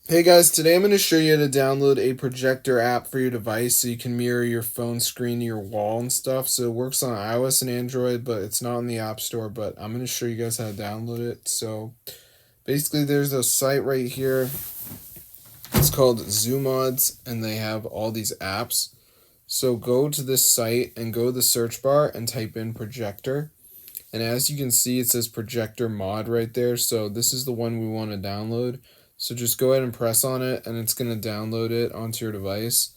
Hey guys, today I'm going to show you how to download a projector app for your device so you can mirror your phone screen to your wall and stuff. So it works on iOS and Android, but it's not in the App Store, but I'm going to show you guys how to download it. So basically there's a site right here. It's called Zoomods and they have all these apps. So go to this site and go to the search bar and type in projector. And as you can see, it says projector mod right there. So this is the one we want to download. So just go ahead and press on it and it's going to download it onto your device.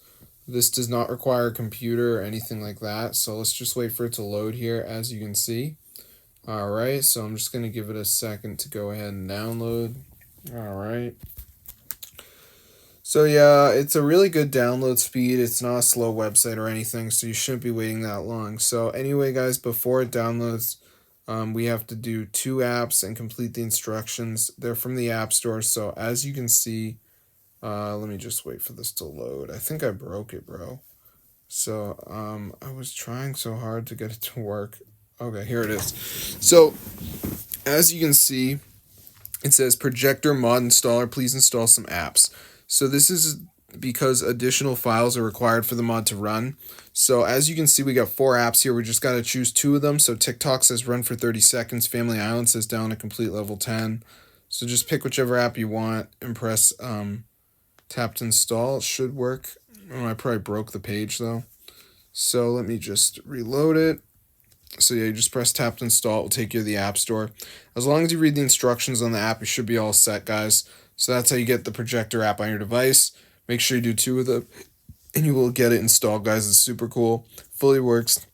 This does not require a computer or anything like that. So let's just wait for it to load here, as you can see. All right, so I'm just going to give it a second to go ahead and download. All right. So yeah, it's a really good download speed. It's not a slow website or anything, so you shouldn't be waiting that long. So anyway, guys, before it downloads, we have to do 2 apps and complete the instructions. They're from the App Store, so as you can see, let me just wait for this to load. I think I broke it, bro. So I was trying so hard to get it to work. Okay, here it is. So as you can see, it says Projector Mod Installer, please install some apps. So this is because additional files are required for the mod to run. So as you can see, we got 4 apps here. We just got to choose 2 of them. So TikTok says run for 30 seconds. Family Island says down to complete level 10. So just pick whichever app you want and press tap to install. It should work. Oh, I probably broke the page though. So let me just reload it. So yeah, you just press tap to install. It will take you to the App Store. As long as you read the instructions on the app, you should be all set, guys. So that's how you get the Projector app on your device. Make sure you do 2 of them, and you will get it installed, guys. It's super cool. Fully works.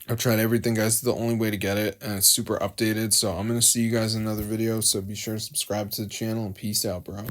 I've tried everything, guys. It's the only way to get it, and it's super updated. So I'm going to see you guys in another video. So be sure to subscribe to the channel, and peace out, bro.